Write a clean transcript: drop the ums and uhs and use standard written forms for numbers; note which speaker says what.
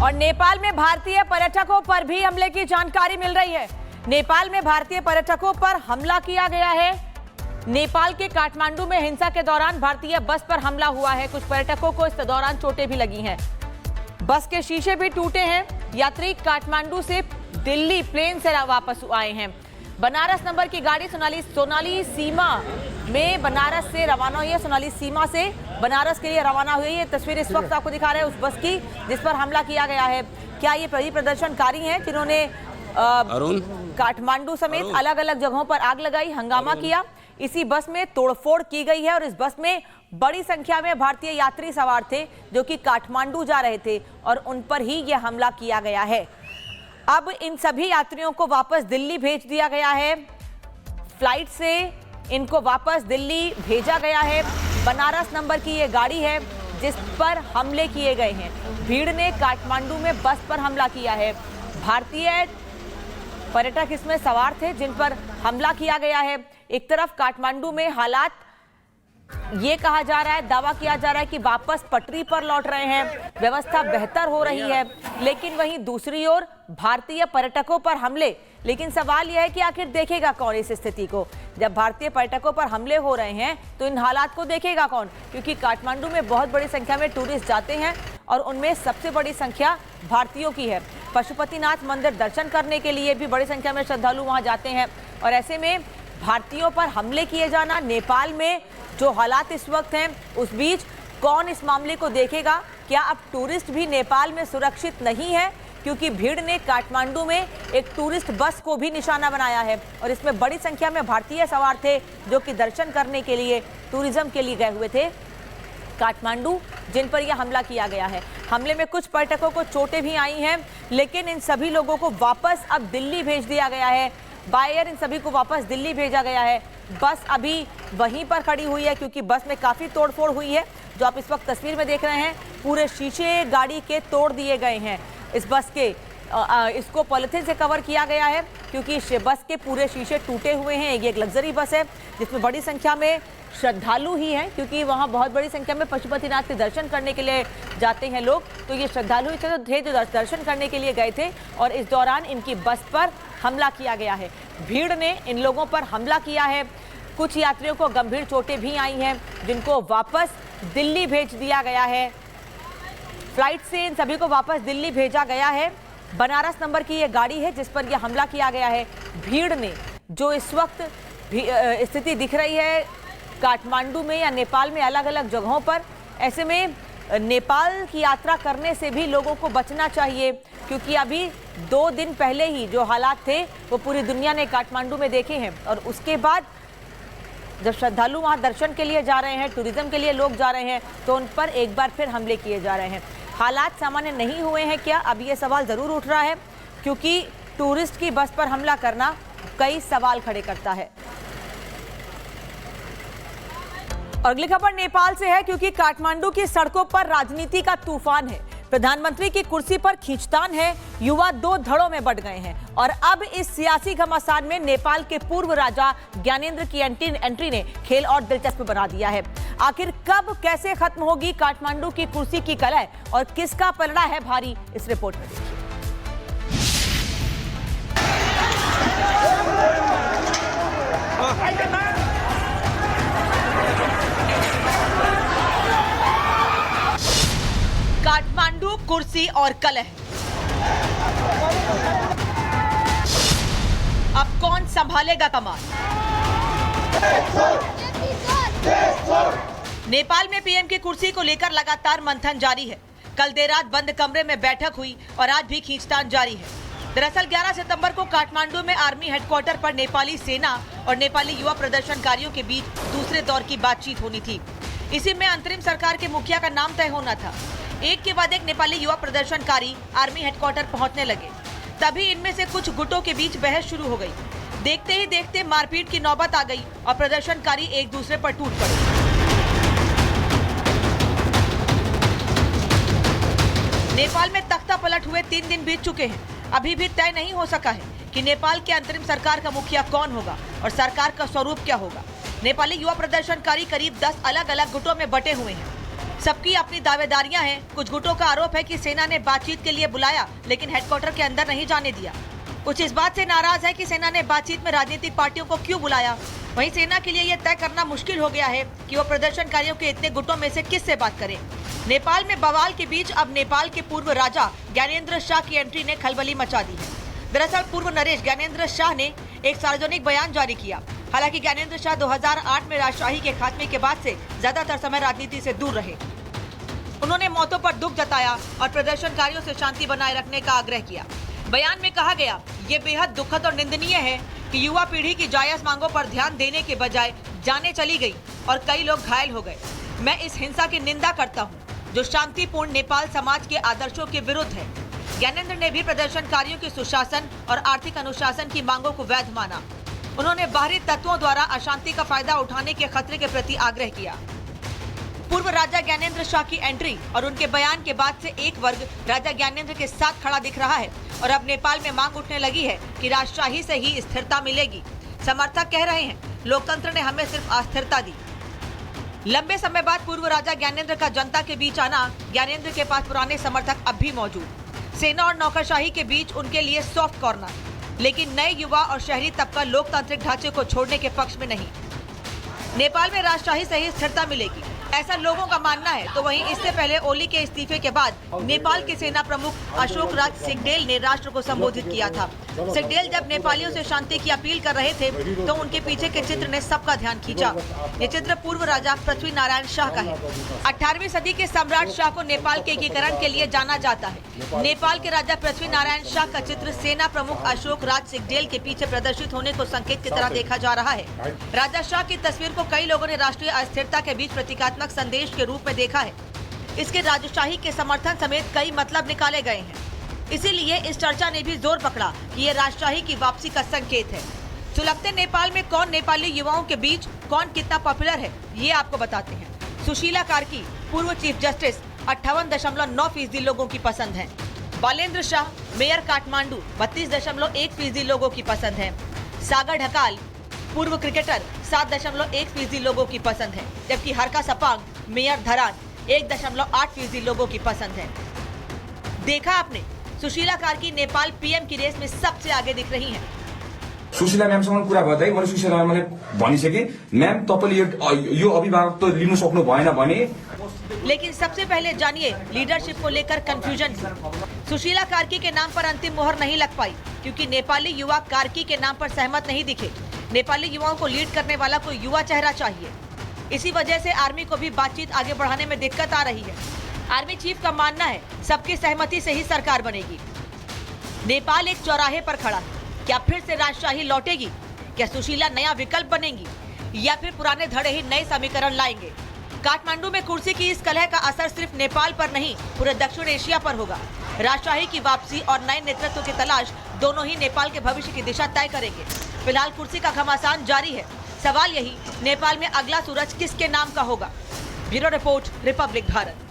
Speaker 1: और नेपाल में भारतीय पर्यटकों पर भी हमले की जानकारी मिल रही है। नेपाल में भारतीय पर्यटकों पर हमला किया गया है। नेपाल के काठमांडू में हिंसा के दौरान भारतीय बस पर हमला हुआ है। कुछ पर्यटकों को इस दौरान चोटें भी लगी हैं। बस के शीशे भी टूटे हैं। यात्री काठमांडू से दिल्ली प्लेन से वापस आए हैं। बनारस नंबर की गाड़ी सोनाली सीमा में बनारस से रवाना हुई है। सोनाली सीमा से बनारस के लिए रवाना हुई है। ये तस्वीर इस वक्त आपको दिखा रहे हैं उस बस की जिस पर हमला किया गया है। क्या ये प्रदर्शनकारी हैं जिन्होंने काठमांडू समेत अलग अलग जगहों पर आग लगाई, हंगामा किया? इसी बस में तोड़फोड़ की गई है और इस बस में बड़ी संख्या में भारतीय यात्री सवार थे जो कि काठमांडू जा रहे थे और उन पर ही यह हमला किया गया है। अब इन सभी यात्रियों को वापस दिल्ली भेज दिया गया है। फ्लाइट से इनको वापस दिल्ली भेजा गया है। बनारस नंबर की ये गाड़ी है जिस पर हमले किए गए हैं। भीड़ ने काठमांडू में बस पर हमला किया है। भारतीय पर्यटक इसमें सवार थे जिन पर हमला किया गया है। एक तरफ काठमांडू में हालात ये कहा जा रहा है, दावा किया जा रहा है कि वापस पटरी पर लौट रहे हैं, व्यवस्था बेहतर हो रही है, लेकिन वहीं दूसरी ओर भारतीय पर्यटकों पर हमले। लेकिन सवाल यह है कि आखिर देखेगा कौन इस स्थिति को? जब भारतीय पर्यटकों पर हमले हो रहे हैं तो इन हालात को देखेगा कौन? क्योंकि काठमांडू में बहुत बड़ी संख्या में टूरिस्ट जाते हैं और उनमें सबसे बड़ी संख्या भारतीयों की है। पशुपतिनाथ मंदिर दर्शन करने के लिए भी बड़ी संख्या में श्रद्धालु वहां जाते हैं और ऐसे में भारतीयों पर हमले किए जाना, नेपाल में जो हालात इस वक्त हैं उस बीच कौन इस मामले को देखेगा? क्या अब टूरिस्ट भी नेपाल में सुरक्षित नहीं है? क्योंकि भीड़ ने काठमांडू में एक टूरिस्ट बस को भी निशाना बनाया है और इसमें बड़ी संख्या में भारतीय सवार थे जो कि दर्शन करने के लिए, टूरिज्म के लिए गए हुए थे काठमांडू, जिन पर यह हमला किया गया है। हमले में कुछ पर्यटकों को चोटें भी आई हैं, लेकिन इन सभी लोगों को वापस अब दिल्ली भेज दिया गया है। बाय एयर इन सभी को वापस दिल्ली भेजा गया है। बस अभी वहीं पर खड़ी हुई है क्योंकि बस में काफ़ी तोड़फोड़ हुई है। जो आप इस वक्त तस्वीर में देख रहे हैं, पूरे शीशे गाड़ी के तोड़ दिए गए हैं। इस बस के इसको पॉलिथीन से कवर किया गया है क्योंकि बस के पूरे शीशे टूटे हुए हैं। ये एक लग्जरी बस है जिसमें बड़ी संख्या में श्रद्धालु ही हैं क्योंकि वहाँ बहुत बड़ी संख्या में पशुपतिनाथ के दर्शन करने के लिए जाते हैं लोग। तो ये श्रद्धालु ही थे जो दर्शन करने के लिए गए थे और इस दौरान इनकी बस पर हमला किया गया है। भीड़ ने इन लोगों पर हमला किया है। कुछ यात्रियों को गंभीर चोटें भी आई हैं जिनको वापस दिल्ली भेज दिया गया है। फ्लाइट से इन सभी को वापस दिल्ली भेजा गया है। बनारस नंबर की ये गाड़ी है जिस पर यह हमला किया गया है। भीड़ ने जो इस वक्त स्थिति दिख रही है काठमांडू में या नेपाल में अलग अलग जगहों पर, ऐसे में नेपाल की यात्रा करने से भी लोगों को बचना चाहिए क्योंकि अभी 2 दिन पहले ही जो हालात थे वो पूरी दुनिया ने काठमांडू में देखे हैं और उसके बाद जब श्रद्धालु वहां दर्शन के लिए जा रहे हैं, टूरिज्म के लिए लोग जा रहे हैं, तो उन पर एक बार फिर हमले किए जा रहे हैं। हालात सामान्य नहीं हुए हैं क्या? अब ये सवाल ज़रूर उठ रहा है क्योंकि टूरिस्ट की बस पर हमला करना कई सवाल खड़े करता है। और अगली खबर नेपाल से है क्योंकि काठमांडू की सड़कों पर राजनीति का तूफान है। प्रधानमंत्री की कुर्सी पर खींचतान है। युवा 2 धड़ों में बंट गए हैं और अब इस सियासी घमासान में नेपाल के पूर्व राजा ज्ञानेंद्र की एंट्री ने खेल और दिलचस्प बना दिया है। आखिर कब कैसे खत्म होगी काठमांडू की कुर्सी की कलह और किसका पलड़ा है भारी, इस रिपोर्ट में देखिए। काठमांडू कुर्सी और कलह, अब कौन संभालेगा कमान? नेपाल में पीएम की कुर्सी को लेकर लगातार मंथन जारी है। कल देर रात बंद कमरे में बैठक हुई और आज भी खींचतान जारी है। दरअसल 11 सितंबर को काठमांडू में आर्मी हेडक्वार्टर पर नेपाली सेना और नेपाली युवा प्रदर्शनकारियों के बीच दूसरे दौर की बातचीत होनी थी। इसी में अंतरिम सरकार के मुखिया का नाम तय होना था। एक के बाद एक नेपाली युवा प्रदर्शनकारी आर्मी हेडक्वार्टर पहुंचने लगे। तभी इनमें से कुछ गुटों के बीच बहस शुरू हो गई। देखते ही देखते मारपीट की नौबत आ गई और प्रदर्शनकारी एक दूसरे पर टूट पड़े। नेपाल में तख्ता पलट हुए 3 दिन बीत चुके हैं। अभी भी तय नहीं हो सका है कि नेपाल के अंतरिम सरकार का मुखिया कौन होगा और सरकार का स्वरूप क्या होगा। नेपाली युवा प्रदर्शनकारी करीब 10 अलग अलग गुटों में बटे हुए हैं। सबकी अपनी दावेदारियां हैं। कुछ गुटों का आरोप है कि सेना ने बातचीत के लिए बुलाया लेकिन हेडक्वार्टर के अंदर नहीं जाने दिया। कुछ इस बात से नाराज है कि सेना ने बातचीत में राजनीतिक पार्टियों को क्यों बुलाया। वहीं सेना के लिए यह तय करना मुश्किल हो गया है कि वो प्रदर्शनकारियों के इतने गुटों में से किससे बात करें। नेपाल में बवाल के बीच अब नेपाल के पूर्व राजा ज्ञानेंद्र शाह की एंट्री ने खलबली मचा दी है। दरअसल पूर्व नरेश ज्ञानेंद्र शाह ने एक सार्वजनिक बयान जारी किया। हालांकि ज्ञानेंद्र शाह 2008 में राजशाही के खात्मे के बाद से ज्यादातर समय राजनीति से दूर रहे। उन्होंने मौतों पर दुख जताया और प्रदर्शनकारियों से शांति बनाए रखने का आग्रह किया। बयान में कहा गया, ये बेहद दुखद और निंदनीय है कि युवा पीढ़ी की जायज मांगों पर ध्यान देने के बजाय जाने चली गई और कई लोग घायल हो गए। मैं इस हिंसा की निंदा करता हूं, जो शांतिपूर्ण नेपाल समाज के आदर्शों के विरुद्ध है। ज्ञानेंद्र ने भी प्रदर्शनकारियों के सुशासन और आर्थिक अनुशासन की मांगों को वैध माना। उन्होंने बाहरी तत्वों द्वारा अशांति का फायदा उठाने के खतरे के प्रति आग्रह किया। पूर्व राजा ज्ञानेंद्र शाह की एंट्री और उनके बयान के बाद से एक वर्ग राजा ज्ञानेंद्र के साथ खड़ा दिख रहा है और अब नेपाल में मांग उठने लगी है कि राजशाही से ही स्थिरता मिलेगी। समर्थक कह रहे हैं, लोकतंत्र ने हमें सिर्फ अस्थिरता दी। लंबे समय बाद पूर्व राजा ज्ञानेंद्र का जनता के बीच आना, ज्ञानेंद्र के पास पुराने समर्थक अब भी मौजूद। सेना और नौकरशाही के बीच उनके लिए सॉफ्ट कॉर्नर, लेकिन नए युवा और शहरी तबका लोकतांत्रिक ढांचे को छोड़ने के पक्ष में नहीं। नेपाल में राजशाही से ही स्थिरता मिलेगी, ऐसा लोगों का मानना है। तो वहीं इससे पहले ओली के इस्तीफे के बाद नेपाल के सेना प्रमुख अशोक राज सिंहदेल ने राष्ट्र को संबोधित किया था। सिंहदेल जब नेपालियों से शांति की अपील कर रहे थे तो उनके पीछे के चित्र ने सबका ध्यान खींचा। ये चित्र पूर्व राजा पृथ्वी नारायण शाह का है। 18वीं सदी के सम्राट शाह को नेपाल के एकीकरण के लिए जाना जाता है। नेपाल के राजा पृथ्वी नारायण शाह का चित्र सेना प्रमुख अशोक राज सिंहदेल के पीछे प्रदर्शित होने को संकेत की तरह देखा जा रहा है। राजा शाह की तस्वीर को कई लोगों ने राष्ट्रीय अस्थिरता के बीच प्रतीकात्मक संदेश के रूप में देखा है। इसके राजशाही के समर्थन समेत कई मतलब निकाले गए हैं। इसीलिए इस चर्चा ने भी जोर पकड़ा कि ये राजशाही की वापसी का संकेत है। सुलगते नेपाल में कौन नेपाली युवाओं के बीच कौन कितना पॉपुलर है, ये आपको बताते हैं। सुशीला कार्की पूर्व चीफ जस्टिस 58.9% लोगों की पसंद है। बालेंद्र शाह मेयर काठमांडू 32.1% लोगों की पसंद है। सागर ढकाल पूर्व क्रिकेटर 7.1% लोगों की पसंद है, जबकि हरका सपांग मेयर धरान 1.8% लोगों की पसंद है। देखा आपने, सुशीला कार्की नेपाल पीएम की रेस में सबसे आगे दिख रही हैं।
Speaker 2: सुशीला म्यामसँग कुरा गर्दै मैले सुशीला म्यामले भनिसके, म्याम तपाईले यो अभिभावक त लिनु सक्नु भएन भने।
Speaker 1: लेकिन सबसे पहले जानिए लीडरशिप को लेकर कंफ्यूजन थी। सुशीला कार्की के नाम पर अंतिम मोहर नहीं लग पाई क्योंकि नेपाली युवा कार्की के नाम पर सहमत नहीं दिखे। नेपाली युवाओं को लीड करने वाला कोई युवा चेहरा चाहिए। इसी वजह से आर्मी को भी बातचीत आगे बढ़ाने में दिक्कत आ रही है। आर्मी चीफ का मानना है सबकी सहमति से ही सरकार बनेगी। नेपाल एक चौराहे पर खड़ा है। क्या फिर से राजशाही लौटेगी? क्या सुशीला नया विकल्प बनेंगी या फिर पुराने धड़े ही नए समीकरण लाएंगे? काठमांडू में कुर्सी की इस कलह का असर सिर्फ नेपाल पर नहीं, पूरे दक्षिण एशिया पर होगा। राजशाही की वापसी और नए नेतृत्व की तलाश दोनों ही नेपाल के भविष्य की दिशा तय करेंगे। फिलहाल कुर्सी का घमासान जारी है। सवाल यही, नेपाल में अगला सूरज किसके नाम का होगा? Bureau report, Republic Bharat.